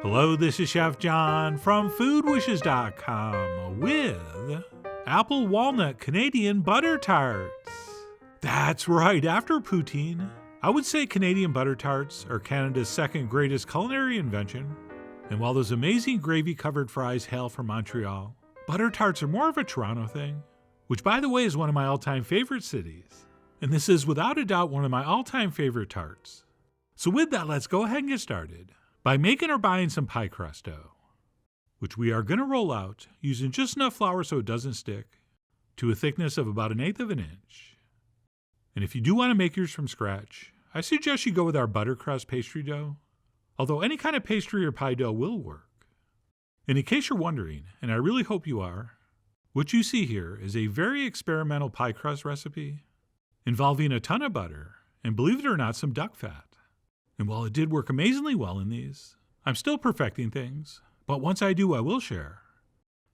Hello, this is Chef John from foodwishes.com with apple walnut Canadian butter tarts. That's right, after poutine, I would say Canadian butter tarts are Canada's second greatest culinary invention. And while those amazing gravy-covered fries hail from Montreal, butter tarts are more of a Toronto thing, which by the way is one of my all-time favorite cities. And this is without a doubt one of my all-time favorite tarts. So with that, let's go ahead and get started by making or buying some pie crust dough, which we are going to roll out using just enough flour so it doesn't stick, to a thickness of about 1/8 of an inch. And if you do want to make yours from scratch, I suggest you go with our butter crust pastry dough, although any kind of pastry or pie dough will work. And in case you're wondering, and I really hope you are, what you see here is a very experimental pie crust recipe involving a ton of butter and, believe it or not, some duck fat. And while it did work amazingly well in these, I'm still perfecting things, but once I do, I will share.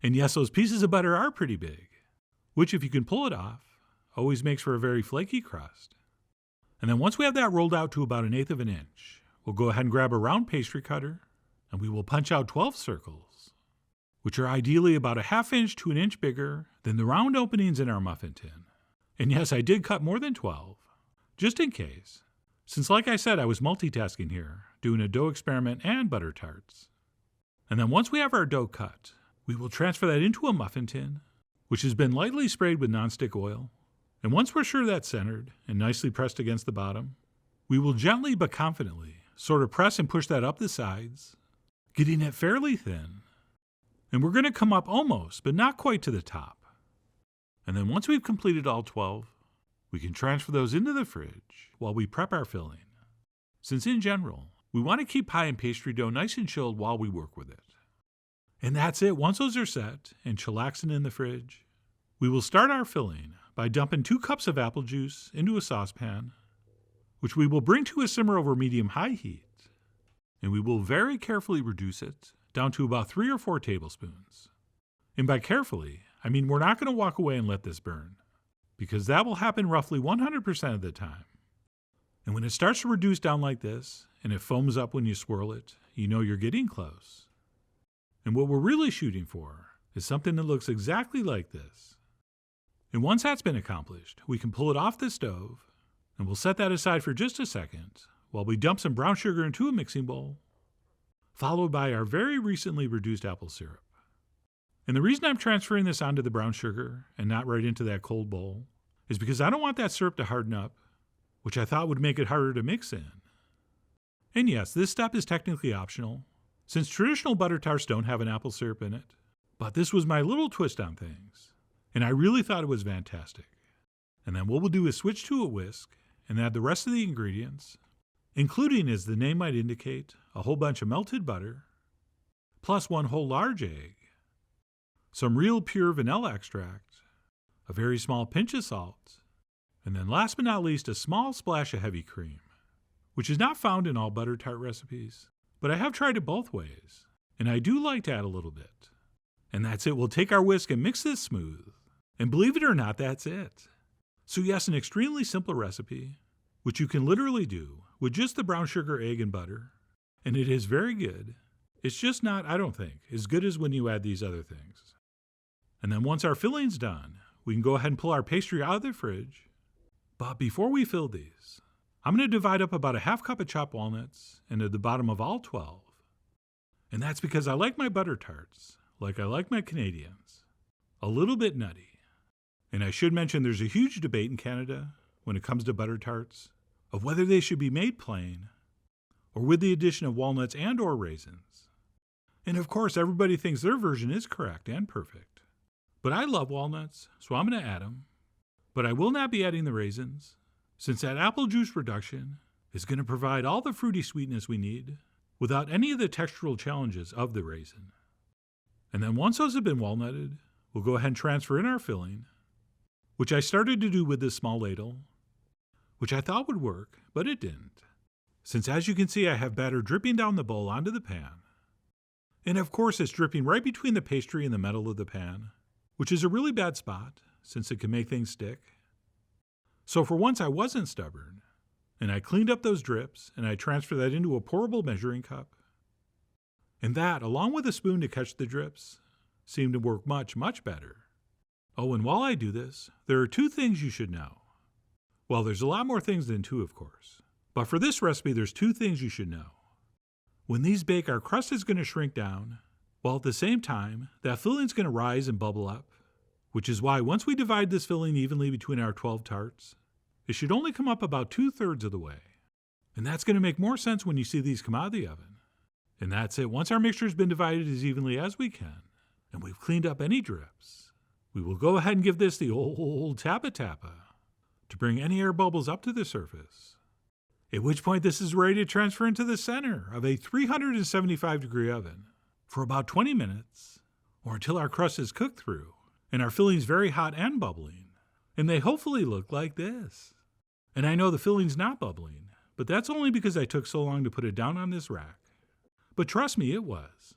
And yes, those pieces of butter are pretty big, which if you can pull it off, always makes for a very flaky crust. And then once we have that rolled out to about 1/8 of an inch, we'll go ahead and grab a round pastry cutter, and we will punch out 12 circles, which are ideally about 1/2 inch to 1 inch bigger than the round openings in our muffin tin. And yes, I did cut more than 12, just in case. Since, like I said, I was multitasking here, doing a dough experiment and butter tarts. And then once we have our dough cut, we will transfer that into a muffin tin, which has been lightly sprayed with nonstick oil. And once we're sure that's centered and nicely pressed against the bottom, we will gently but confidently sort of press and push that up the sides, getting it fairly thin. And we're going to come up almost, but not quite to the top. And then once we've completed all 12, we can transfer those into the fridge while we prep our filling, since in general, we want to keep pie and pastry dough nice and chilled while we work with it. And that's it. Once those are set and chillaxing in the fridge, we will start our filling by dumping 2 cups of apple juice into a saucepan, which we will bring to a simmer over medium-high heat, and we will very carefully reduce it down to about 3 or 4 tablespoons. And by carefully, I mean we're not going to walk away and let this burn, because that will happen roughly 100% of the time. And when it starts to reduce down like this, and it foams up when you swirl it, you know you're getting close. And what we're really shooting for is something that looks exactly like this. And once that's been accomplished, we can pull it off the stove, and we'll set that aside for just a second while we dump some brown sugar into a mixing bowl, followed by our very recently reduced apple syrup. And the reason I'm transferring this onto the brown sugar and not right into that cold bowl is because I don't want that syrup to harden up, which I thought would make it harder to mix in. And yes, this step is technically optional, since traditional butter tarts don't have an apple syrup in it, but this was my little twist on things, and I really thought it was fantastic. And then what we'll do is switch to a whisk and add the rest of the ingredients, including, as the name might indicate, a whole bunch of melted butter, plus 1 whole large egg, some real pure vanilla extract, a very small pinch of salt, and then last but not least, a small splash of heavy cream, which is not found in all butter tart recipes, but I have tried it both ways, and I do like to add a little bit. And that's it. We'll take our whisk and mix this smooth. And believe it or not, that's it. So yes, an extremely simple recipe, which you can literally do with just the brown sugar, egg, and butter, and it is very good. It's just not, I don't think, as good as when you add these other things. And then once our filling's done, we can go ahead and pull our pastry out of the fridge. But before we fill these, I'm going to divide up about 1/2 cup of chopped walnuts into the bottom of all 12. And that's because I like my butter tarts, like I like my Canadians, a little bit nutty. And I should mention there's a huge debate in Canada when it comes to butter tarts of whether they should be made plain or with the addition of walnuts and or raisins. And of course, everybody thinks their version is correct and perfect. But I love walnuts, so I'm going to add them. But I will not be adding the raisins, since that apple juice reduction is going to provide all the fruity sweetness we need without any of the textural challenges of the raisin. And then once those have been walnutted, we'll go ahead and transfer in our filling, which I started to do with this small ladle, which I thought would work, but it didn't, since as you can see I have batter dripping down the bowl onto the pan. And of course it's dripping right between the pastry and the metal of the pan, which is a really bad spot, since it can make things stick. So for once I wasn't stubborn, and I cleaned up those drips, and I transferred that into a pourable measuring cup. And that, along with a spoon to catch the drips, seemed to work much, much better. Oh, and while I do this, there are 2 things you should know. Well, there's a lot more things than 2, of course. But for this recipe, there's 2 things you should know. When these bake, our crust is going to shrink down, while at the same time, that filling's going to rise and bubble up, which is why once we divide this filling evenly between our 12 tarts, it should only come up about 2/3 of the way. And that's going to make more sense when you see these come out of the oven. And that's it. Once our mixture has been divided as evenly as we can, and we've cleaned up any drips, we will go ahead and give this the old tappa-tappa to bring any air bubbles up to the surface. At which point this is ready to transfer into the center of a 375-degree oven for about 20 minutes, or until our crust is cooked through and our filling's very hot and bubbling, and they hopefully look like this. And I know the filling's not bubbling, but that's only because I took so long to put it down on this rack. But trust me, it was.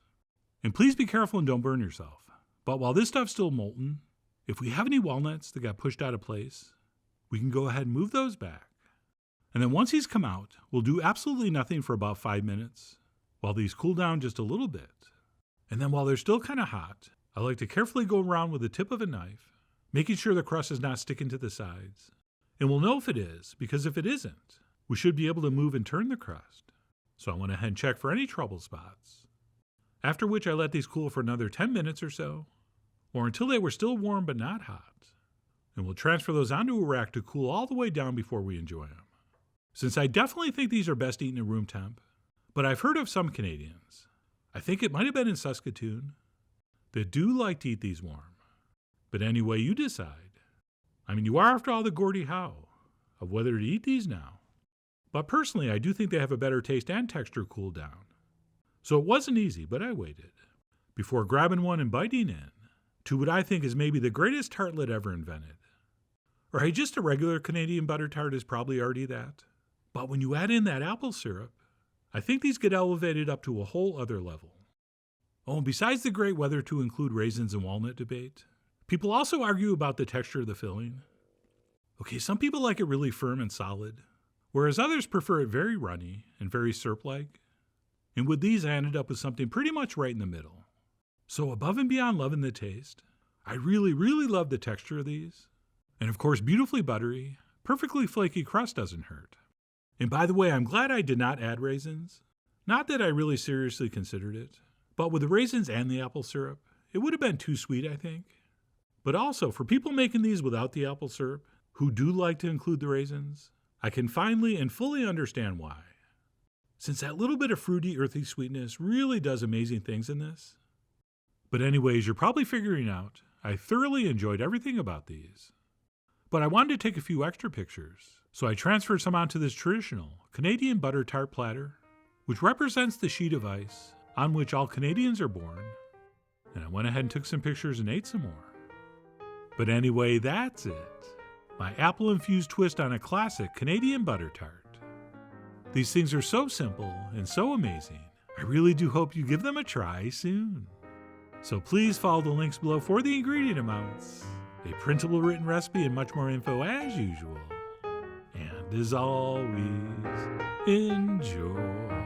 And please be careful and don't burn yourself. But while this stuff's still molten, if we have any walnuts that got pushed out of place, we can go ahead and move those back. And then once these come out, we'll do absolutely nothing for about 5 minutes, while these cool down just a little bit. And then while they're still kind of hot, I like to carefully go around with the tip of a knife, making sure the crust is not sticking to the sides. And we'll know if it is, because if it isn't, we should be able to move and turn the crust. So I went ahead and checked for any trouble spots. After which I let these cool for another 10 minutes or so, or until they were still warm but not hot. And we'll transfer those onto a rack to cool all the way down before we enjoy them. Since I definitely think these are best eaten at room temp, but I've heard of some Canadians, I think it might have been in Saskatoon, that do like to eat these warm. But anyway, you decide. I mean, you are after all the Gordie Howe of whether to eat these now. But personally, I do think they have a better taste and texture cooled down. So it wasn't easy, but I waited before grabbing one and biting in to what I think is maybe the greatest tartlet ever invented. Or hey, just a regular Canadian butter tart is probably already that. But when you add in that apple syrup, I think these get elevated up to a whole other level. Oh, and besides the great whether to include raisins and walnut debate, people also argue about the texture of the filling. Okay, some people like it really firm and solid, whereas others prefer it very runny and very syrup-like. And with these, I ended up with something pretty much right in the middle. So above and beyond loving the taste, I really, really love the texture of these. And of course, beautifully buttery, perfectly flaky crust doesn't hurt. And by the way, I'm glad I did not add raisins. Not that I really seriously considered it, but with the raisins and the apple syrup, it would have been too sweet, I think. But also, for people making these without the apple syrup, who do like to include the raisins, I can finally and fully understand why. Since that little bit of fruity, earthy sweetness really does amazing things in this. But anyways, you're probably figuring out, I thoroughly enjoyed everything about these. But I wanted to take a few extra pictures, so I transferred some onto this traditional Canadian butter tart platter, which represents the sheet of ice on which all Canadians are born. And I went ahead and took some pictures and ate some more. But anyway, that's it. My apple-infused twist on a classic Canadian butter tart. These things are so simple and so amazing. I really do hope you give them a try soon. So please follow the links below for the ingredient amounts, a printable written recipe, and much more info as usual. And as always, enjoy.